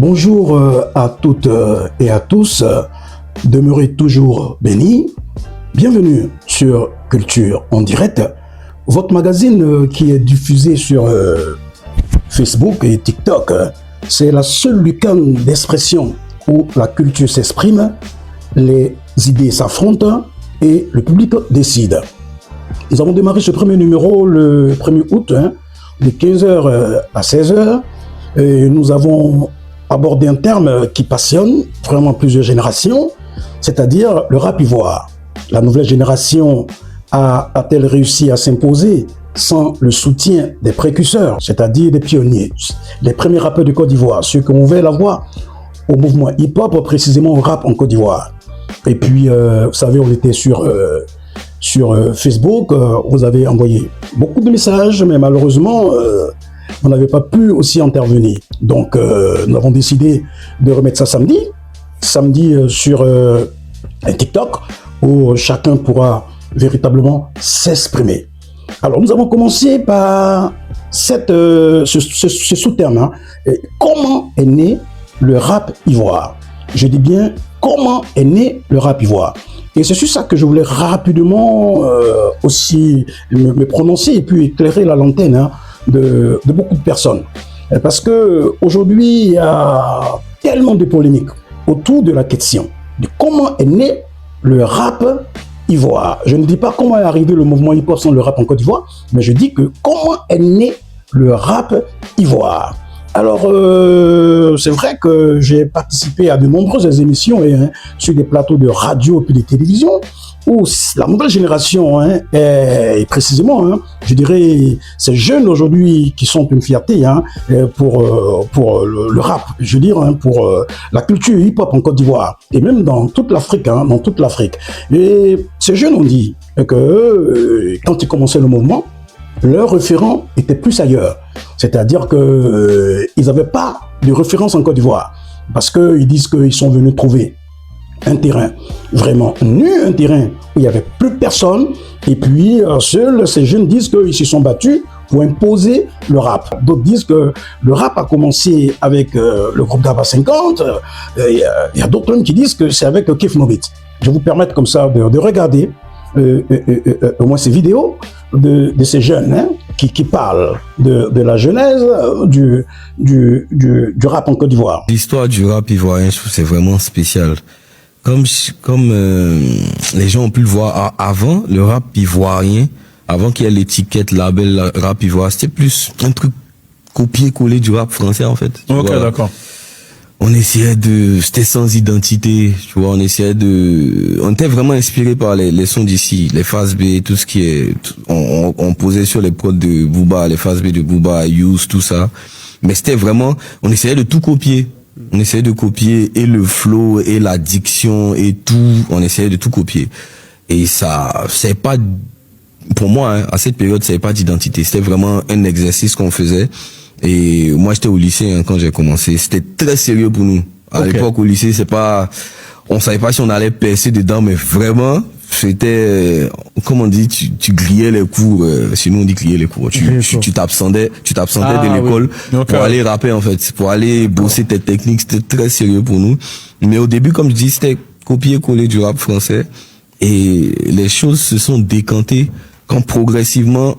Bonjour à toutes et à tous, demeurez toujours bénis. Bienvenue sur Culture en direct, votre magazine qui est diffusé sur Facebook et TikTok. C'est la seule lucarne d'expression où la culture s'exprime, les idées s'affrontent et le public décide. Nous avons démarré ce premier numéro le 1er août, de 15h à 16h. Et nous avons abordé un terme qui passionne vraiment plusieurs générations, c'est-à-dire le rap ivoire. La nouvelle génération a-t-elle réussi à s'imposer sans le soutien des précurseurs, c'est-à-dire des pionniers, les premiers rappeurs de Côte d'Ivoire, ceux qui ont ouvert la voie au mouvement hip-hop, précisément au rap en Côte d'Ivoire. Et puis, vous savez, on était sur Facebook, vous avez envoyé beaucoup de messages, mais malheureusement, on n'avait pas pu aussi intervenir. Donc, nous avons décidé de remettre ça samedi sur TikTok, où chacun pourra véritablement s'exprimer. Alors, nous avons commencé par ce sous-terme. Comment est né le rap ivoire? Je dis bien, comment est né le rap ivoire? Et c'est sur ça que je voulais rapidement aussi me prononcer et puis éclairer la lanterne de beaucoup de personnes. Parce que aujourd'hui, il y a tellement de polémiques autour de la question de comment est né le rap ivoire. Je ne dis pas comment est arrivé le mouvement hip-hop sans le rap en Côte d'Ivoire, mais je dis que comment est né le rap ivoire. Alors, c'est vrai que j'ai participé à de nombreuses émissions sur des plateaux de radio et puis de télévision où la nouvelle génération, et précisément, je dirais, ces jeunes aujourd'hui qui sont une fierté pour le rap, je veux dire, pour la culture hip-hop en Côte d'Ivoire et même dans toute l'Afrique, dans toute l'Afrique. Et ces jeunes ont dit que quand ils commençaient le mouvement, leur référent était plus ailleurs. C'est-à-dire qu'ils n'avaient pas de référence en Côte d'Ivoire. Parce qu'ils disent qu'ils sont venus trouver un terrain vraiment nu, un terrain où il n'y avait plus personne. Et puis, seuls ces jeunes disent qu'ils se sont battus pour imposer le rap. D'autres disent que le rap a commencé avec le groupe Gaba 50. Il y a d'autres qui disent que c'est avec Kif Novit. Je vais vous permettre comme ça de regarder au moins ces vidéos de ces jeunes qui parlent de la genèse du rap en Côte d'Ivoire. L'histoire du rap ivoirien, je trouve c'est vraiment spécial. Comme les gens ont pu le voir avant, le rap ivoirien, avant qu'il y ait l'étiquette label rap ivoire, c'était plus un truc copier-coller du rap français en fait. Ok, d'accord. C'était sans identité, tu vois, on était vraiment inspiré par les sons d'ici, les phases B, tout ce qui est, on posait sur les prods de Booba, les phases B de Booba, Youss, tout ça. Mais c'était vraiment, on essayait de tout copier. On essayait de copier et le flow et la diction et tout, on essayait de tout copier. Et ça, c'est pas, pour moi, à cette période, c'est pas d'identité. C'était vraiment un exercice qu'on faisait. Et moi, j'étais au lycée quand j'ai commencé. C'était très sérieux pour nous. À l'époque, au lycée, on savait pas si on allait percer dedans, mais vraiment, c'était, comme on dit, tu grillais les cours. Sinon, on dit griller les cours. Tu t'absentais de l'école pour aller rapper, en fait. Pour aller bosser tes techniques. C'était très sérieux pour nous. Mais au début, comme je dis, c'était copier-coller du rap français. Et les choses se sont décantées quand progressivement,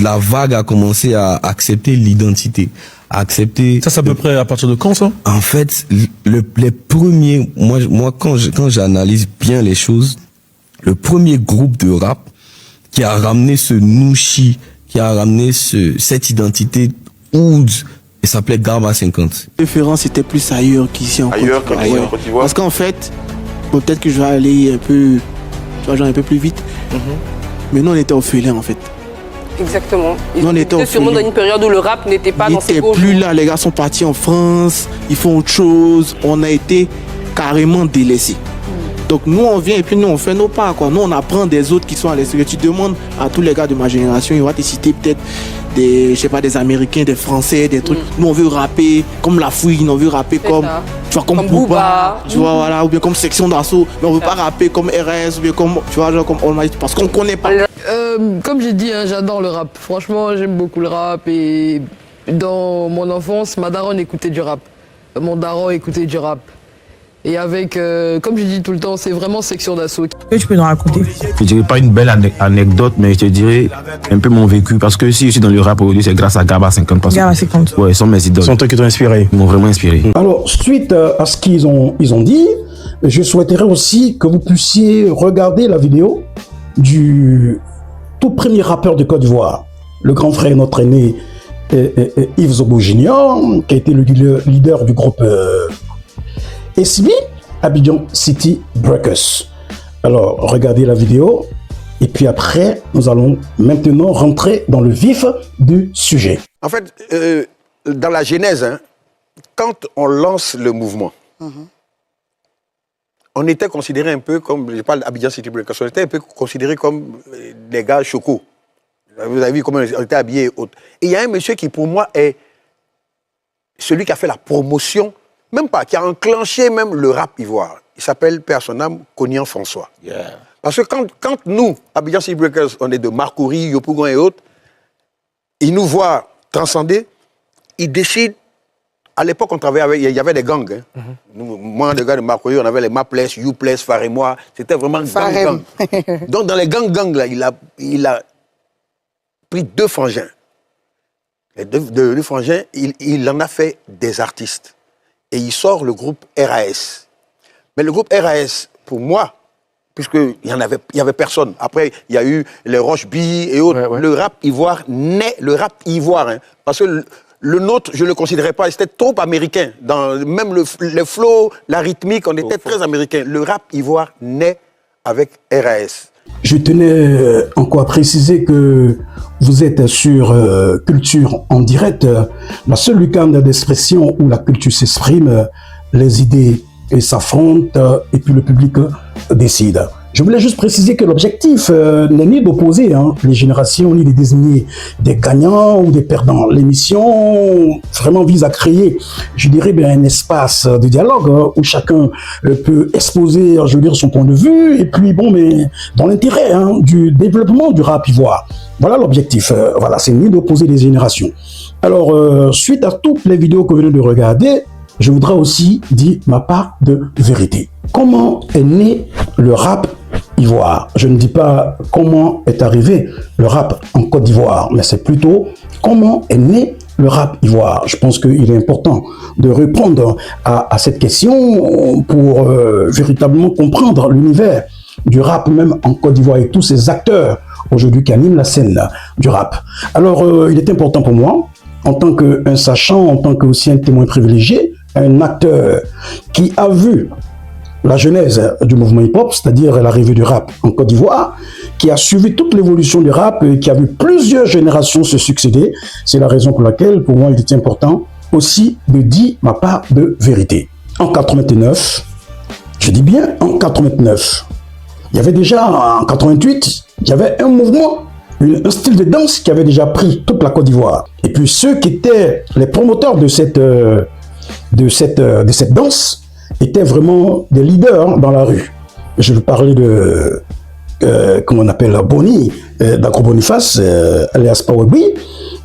la vague a commencé à accepter l'identité, à accepter. Ça, c'est à peu près à partir de quand, ça? En fait, les premiers, moi, quand j'analyse bien les choses, le premier groupe de rap qui a ramené ce nouchi, qui a ramené cette identité oud, il s'appelait Gaba 50. La référence était plus ailleurs qu'ici en Côte d'Ivoire. Parce qu'en fait, peut-être que je vais aller un peu, un peu plus vite. Mais nous, on était orphelins, en fait. Exactement. On était sûrement dans une période où le rap n'était pas dans ses beaux jours. Ils n'étaient plus là, les gars sont partis en France, ils font autre chose. On a été carrément délaissés. Donc nous on vient et puis nous on fait nos pas quoi. Nous on apprend des autres qui sont à l'extérieur. Tu demandes à tous les gars de ma génération, ils vont te citer peut-être des, je sais pas, des Américains, des Français, des trucs. Nous on veut rapper comme La Fouine, on veut rapper comme, tu vois, comme Booba, tu vois, voilà, ou bien comme Section d'Assaut. Mais on veut pas rapper comme RS ou bien comme, tu vois, genre comme All Might, parce qu'on connaît pas. Comme j'ai dit, hein, j'adore le rap. Franchement, j'aime beaucoup le rap et dans mon enfance, ma daronne écoutait du rap. Mon daron écoutait du rap. Et avec, comme je dis tout le temps, c'est vraiment section d'assaut. Que tu peux nous raconter? Je dirais pas une belle anecdote, mais je te dirais un peu mon vécu. Parce que si je suis dans le rap aujourd'hui, c'est grâce à Gaba 50. Gaba 50. Ouais, ils sont mes idoles. Sont toi qui t'ont inspiré? Ils m'ont vraiment inspiré. Alors, suite à ce qu'ils ont dit, je souhaiterais aussi que vous puissiez regarder la vidéo du tout premier rappeur de Côte d'Ivoire, le grand frère de notre aîné Yves Zobo Junior, qui a été le leader du groupe SB, Abidjan City Breakers. Alors, regardez la vidéo, et puis après, nous allons maintenant rentrer dans le vif du sujet. En fait, dans la genèse, hein, quand on lance le mouvement, on était considéré un peu comme, je parle d'Abidjan City Breakers, on était un peu considéré comme des gars chocos. Vous avez vu comment on était habillés et autres. Et il y a un monsieur qui, pour moi, est celui qui a fait la promotion, même pas, qui a enclenché même le rap ivoire. Il s'appelle, père son âme, Cognan François. Yeah. Parce que quand nous, Abidjan City Breakers, on est de Marcouri, Yopougon et autres, ils nous voient transcender, ils décident. À l'époque, on travaillait avec, il y avait des gangs. Hein. Nous, moi, les gars de Marcouri, on avait les Mapless, Youpless, Phare et moi. C'était vraiment gang. Donc, dans les gangs, là, il a pris 2 frangins. Les deux frangins, il en a fait des artistes. Et il sort le groupe RAS. Mais le groupe RAS, pour moi, puisqu'il y avait personne. Après, il y a eu les Roche B et autres. Ouais, ouais. Le rap ivoire naît, le rap ivoire. Hein, parce que le nôtre, je ne le considérais pas. C'était trop américain. Même le flow, la rythmique, on était très américain. Le rap ivoire naît avec RAS. Je tenais encore à préciser que vous êtes sur Culture en direct, la seule lucarne d'expression où la culture s'exprime, les idées s'affrontent et puis le public décide. Je voulais juste préciser que l'objectif n'est ni d'opposer les générations, ni de désigner des gagnants ou des perdants. L'émission vraiment vise à créer, je dirais, un espace de dialogue où chacun peut exposer, je veux dire, son point de vue, et puis bon, mais dans l'intérêt du développement du rap ivoire. Voilà l'objectif. Voilà, c'est ni d'opposer des générations. Alors, suite à toutes les vidéos que vous venez de regarder, je voudrais aussi dire ma part de vérité. Comment est né le rap ivoire? Je ne dis pas comment est arrivé le rap en Côte d'Ivoire, mais c'est plutôt comment est né le rap ivoire. Je pense qu'il est important de répondre à cette question pour véritablement comprendre l'univers du rap, même en Côte d'Ivoire, et tous ces acteurs aujourd'hui qui animent la scène du rap. Alors, il est important pour moi, en tant qu'un sachant, en tant qu'aussi un témoin privilégié, un acteur qui a vu la genèse du mouvement hip-hop, c'est-à-dire l'arrivée du rap en Côte d'Ivoire, qui a suivi toute l'évolution du rap et qui a vu plusieurs générations se succéder. C'est la raison pour laquelle, pour moi, il est important aussi de dire ma part de vérité. En 89, je dis bien en 89, il y avait déjà en 88, il y avait un mouvement, un style de danse qui avait déjà pris toute la Côte d'Ivoire. Et puis ceux qui étaient les promoteurs de cette danse étaient vraiment des leaders dans la rue. Je veux parler de, comment on appelle, Boni, d'Agro Boniface, alias Powerby,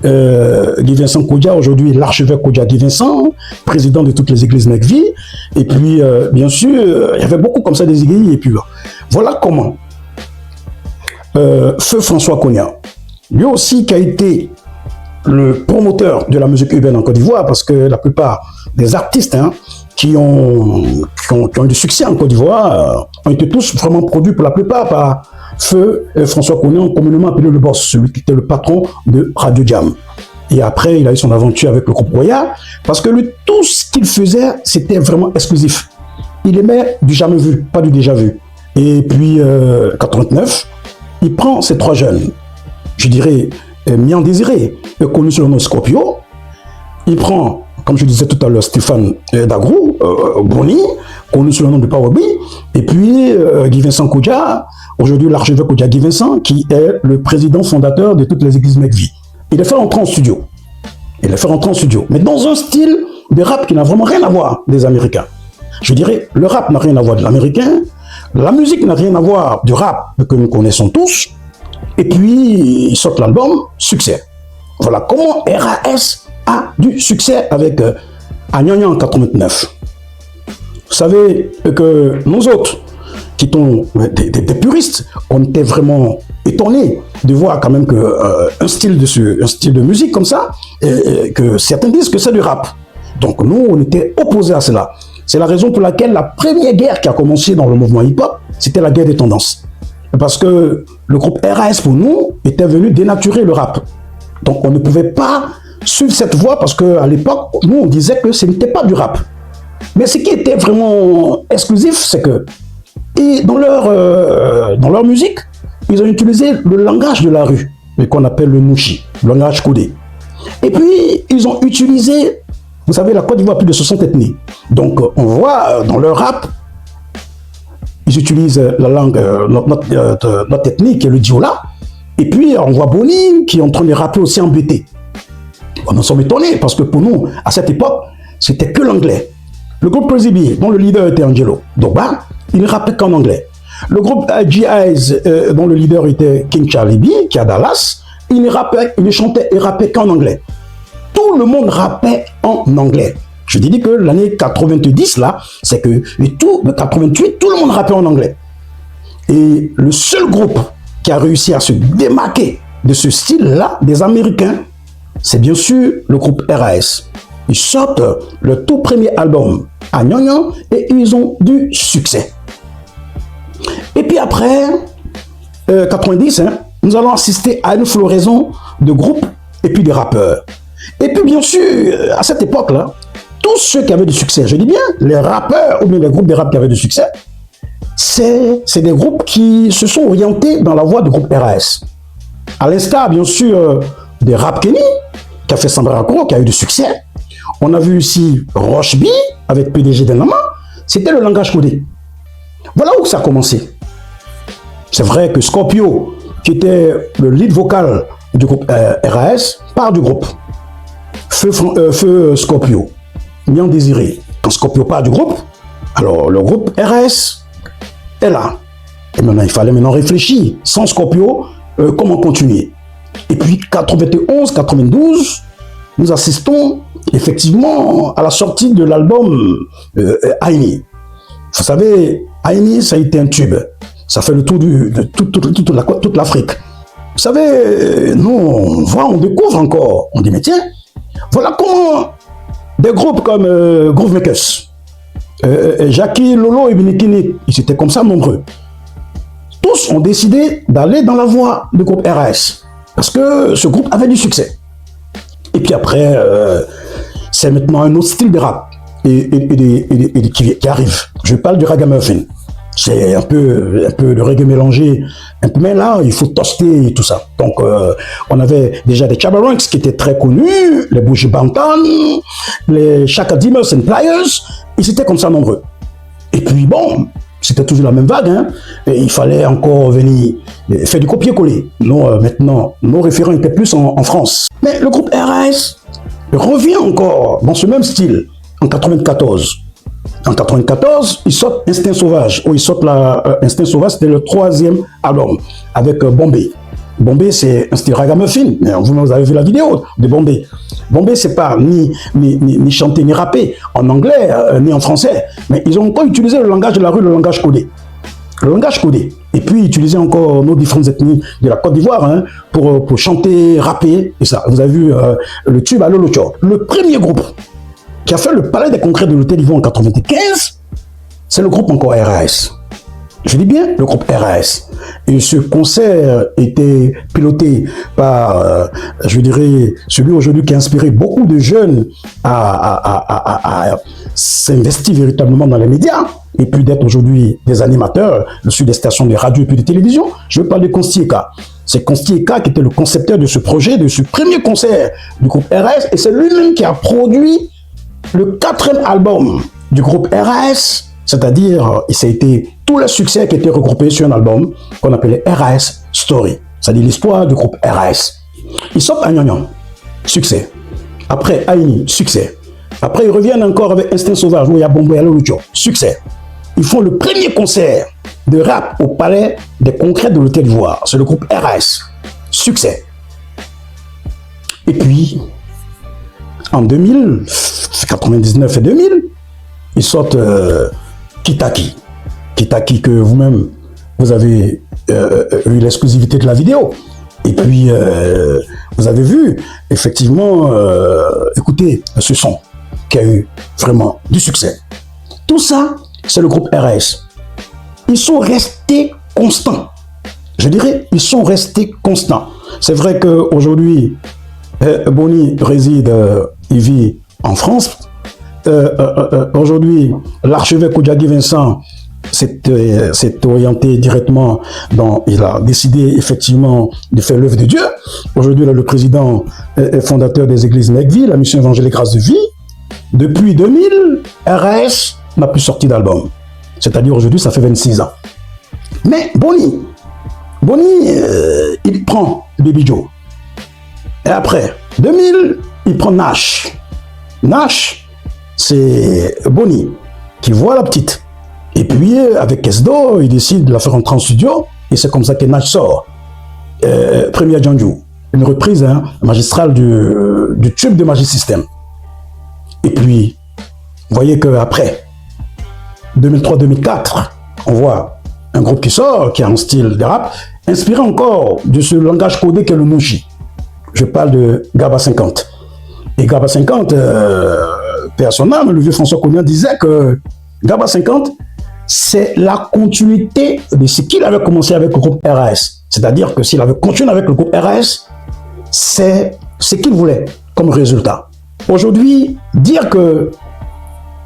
Guy Vincent Kodja, aujourd'hui l'archevêque Kodja Guy Vincent, président de toutes les églises Mekvi, et puis bien sûr, il y avait beaucoup comme ça des églises, et puis voilà comment Feu François Cognan, lui aussi qui a été le promoteur de la musique urbaine en Côte d'Ivoire, parce que la plupart des artistes qui ont eu du succès en Côte d'Ivoire ont été tous vraiment produits pour la plupart par Feu François Cognan, communément appelé le boss, celui qui était le patron de Radio Jam. Et après, il a eu son aventure avec le groupe Roya, parce que lui, tout ce qu'il faisait, c'était vraiment exclusif. Il aimait du jamais vu, pas du déjà vu. Et puis, 89, il prend ces 3 jeunes, je dirais, Mian Désiré, connu sous le nom Scorpio. Il prend, comme je disais tout à l'heure, Stéphane Dagrou, Boni, connu sous le nom de Powerby, et puis Guy Vincent Kodja, aujourd'hui l'archevêque Kodja Guy Vincent, qui est le président fondateur de toutes les églises Mekvi. Il les fait rentrer en studio. Mais dans un style de rap qui n'a vraiment rien à voir des Américains. Je dirais, le rap n'a rien à voir de l'américain, la musique n'a rien à voir du rap que nous connaissons tous, et puis il sort l'album, succès. Voilà comment RAS a du succès avec Agnagna en 89. Vous savez que nous autres, qui sont des puristes, on était vraiment étonnés de voir quand même que un style de musique comme ça, que certains disent que c'est du rap. Donc nous, on était opposés à cela. C'est la raison pour laquelle la première guerre qui a commencé dans le mouvement hip-hop, c'était la guerre des tendances. Parce que le groupe RAS, pour nous, était venu dénaturer le rap. Donc on ne pouvait pas suivre cette voie parce qu'à l'époque, nous, on disait que ce n'était pas du rap. Mais ce qui était vraiment exclusif, c'est que dans leur musique, ils ont utilisé le langage de la rue, qu'on appelle le Nushi, le langage codé. Et puis, ils ont utilisé, vous savez, la Côte d'Ivoire a plus de 60 ethnies. Donc, on voit dans leur rap, ils utilisent la langue, notre ethnie, qui est le Diola. Et puis, on voit Boni qui est en train de rapper aussi en BT. On en sommes étonnés, parce que pour nous, à cette époque, c'était que l'anglais. Le groupe Prezi, dont le leader était Angelo Doba, il ne rappait qu'en anglais. Le groupe G.I.S, dont le leader était King Charlie B, qui est à Dallas, il ne chantait et rappait qu'en anglais. Tout le monde rappait en anglais. Je te dis que l'année 90, là, c'est que le 88, tout le monde rappait en anglais. Et le seul groupe qui a réussi à se démarquer de ce style-là, des Américains, c'est bien sûr le groupe RAS. Ils sortent le tout premier album à Agnagna et ils ont du succès. Et puis après, 90, nous allons assister à une floraison de groupes et puis de rappeurs. Et puis bien sûr, à cette époque-là, tous ceux qui avaient du succès, je dis bien, les rappeurs ou bien les groupes de rap qui avaient du succès, c'est des groupes qui se sont orientés dans la voie du groupe RAS. À l'instar, bien sûr, de Rap Kenny, qui a fait Sambarako, qui a eu du succès. On a vu ici Roche B avec PDG Denama, c'était le langage codé. Voilà où ça a commencé. C'est vrai que Scorpio, qui était le lead vocal du groupe RAS, part du groupe. Feu Scorpio, bien désiré. Quand Scorpio part du groupe, alors le groupe RAS est là. Et maintenant, il fallait réfléchir. Sans Scorpio, comment continuer? Et puis 91, 92, nous assistons effectivement à la sortie de l'album Aini. Vous savez, Aini, ça a été un tube. Ça fait le tour de toute l'Afrique. Vous savez, nous, on voit, on découvre encore. On dit, mais tiens, voilà comment des groupes comme Groove Makers, Jackie, Lolo et Binikini, ils étaient comme ça nombreux. Tous ont décidé d'aller dans la voie du groupe RAS. Parce que ce groupe avait du succès. Et puis après, c'est maintenant un autre style de rap qui arrive. Je parle du ragamuffin. C'est un peu de reggae mélangé, un peu, mais là, il faut toaster et tout ça. Donc, on avait déjà des Chabaranks qui étaient très connus, les Buju Banton, les Chaka Dimers and Pliers, ils étaient comme ça nombreux. Et puis bon, c'était toujours la même vague, hein. Et il fallait encore venir faire du copier-coller. Nous, maintenant, nos référents étaient plus en France. Mais le groupe RAS revient encore dans ce même style en 94. En 94, ils sortent Instinct Sauvage. Ils sortent Instinct Sauvage, c'était le 3e album avec Bombay. Bombay, c'est un style ragamuffin. Vous avez vu la vidéo de Bombay. Bombay, c'est pas ni chanter ni rapper en anglais ni en français. Mais ils ont encore utilisé le langage de la rue, le langage codé. Le langage codé. Et puis, utiliser encore nos différentes ethnies de la Côte d'Ivoire pour chanter, rapper. Et ça, vous avez vu le tube à Lolocho. Le premier groupe qui a fait le palais des congrès de l'Hôtel d'Ivoire en 95, c'est le groupe encore RAS. Je dis bien le groupe RAS. Et ce concert était piloté par, je dirais, celui aujourd'hui qui a inspiré beaucoup de jeunes à s'investir véritablement dans les médias et puis d'être aujourd'hui des animateurs sur des stations de radio et puis de télévision. Je parle de Consti Eka. C'est Consti Eka qui était le concepteur de ce projet, de ce premier concert du groupe RAS, et c'est lui-même qui a produit le 4e album du groupe RAS, c'est-à-dire, ça a été tout le succès qui était regroupé sur un album qu'on appelait RAS Story, c'est-à-dire l'histoire du groupe RAS. Ils sortent Agnagna, succès. Après Aini, succès. Après, ils reviennent encore avec Instinct Sauvage, où il y a Bombo et Lolucho, succès. Ils font le premier concert de rap au palais des congrès de l'Hôtel d'Ivoire. C'est le groupe RAS, succès. Et puis, en 2000, 99 et 2000, ils sortent Kitaki. Kitaki que vous-même, vous avez eu l'exclusivité de la vidéo. Et puis, vous avez vu, effectivement, écoutez ce son qui a eu vraiment du succès. Tout ça, c'est le groupe RS. Ils sont restés constants. Je dirais, ils sont restés constants. C'est vrai qu'aujourd'hui, Boni réside, il vit en France. Aujourd'hui, l'archevêque Oudjagi Vincent s'est orienté directement il a décidé effectivement de faire l'œuvre de Dieu. Aujourd'hui, le président est fondateur des églises Necville, la mission évangélique Grâce de Vie. Depuis 2000, RS n'a plus sorti d'album. C'est-à-dire aujourd'hui, ça fait 26 ans. Mais Boni, il prend Baby Joe. Et après, 2000, il prend Nash. Nash, c'est Boni qui voit la petite. Et puis, avec Kesdo, il décide de la faire entrer en studio. Et c'est comme ça que Nash sort. Premier Janju, une reprise magistrale du tube de Magic System. Et puis, vous voyez qu'après, 2003-2004, on voit un groupe qui sort, qui a un style de rap, inspiré encore de ce langage codé qu'est le Mushi. Je parle de Gaba 50. Et Gaba 50, père son âme, le vieux François Cognan disait que Gaba 50, c'est la continuité de ce qu'il avait commencé avec le groupe RAS. C'est-à-dire que s'il avait continué avec le groupe RAS, c'est ce qu'il voulait comme résultat. Aujourd'hui, dire que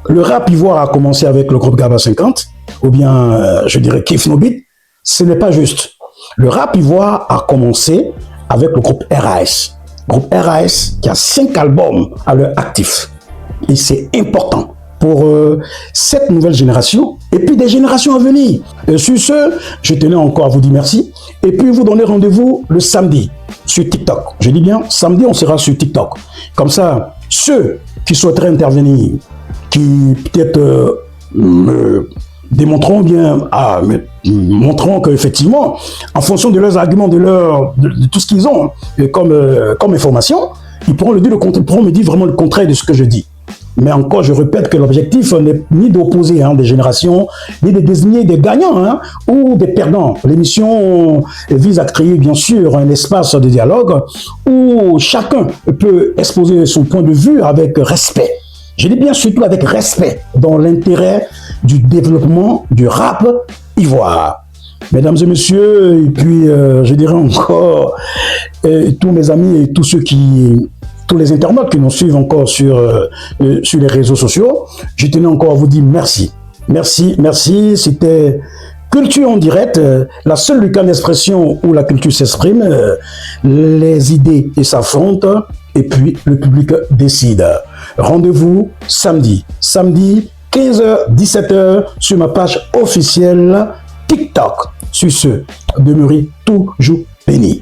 le rap ivoire a commencé avec le groupe Gaba 50, ou bien, je dirais, Kif No Beat, ce n'est pas juste. Le rap ivoire a commencé avec le groupe RAS. Groupe RAS qui a 5 albums à leur actif. Et c'est important pour cette nouvelle génération et puis des générations à venir. Et sur ce, je tenais encore à vous dire merci. Et puis vous donner rendez-vous le samedi sur TikTok. Je dis bien, samedi, on sera sur TikTok. Comme ça, ceux qui souhaiteraient intervenir, qui peut-être me démontreront bien, montreront qu'effectivement, en fonction de leurs arguments, de tout ce qu'ils ont comme information, ils pourront me dire vraiment le contraire de ce que je dis. Mais encore, je répète que l'objectif n'est ni d'opposer des générations, ni de désigner des gagnants ou des perdants. L'émission vise à créer, bien sûr, un espace de dialogue où chacun peut exposer son point de vue avec respect. Je dis bien surtout avec respect, dans l'intérêt du développement du rap ivoire. Mesdames et messieurs, et puis je dirais encore, tous mes amis et tous les internautes qui nous suivent encore sur les réseaux sociaux, je tenais encore à vous dire merci. Merci, merci. C'était Culture en direct, la seule lucane d'expression où la culture s'exprime, les idées s'affrontent et puis le public décide. Rendez-vous samedi 15h, 17h sur ma page officielle TikTok. Sur ce, demeurez toujours bénis.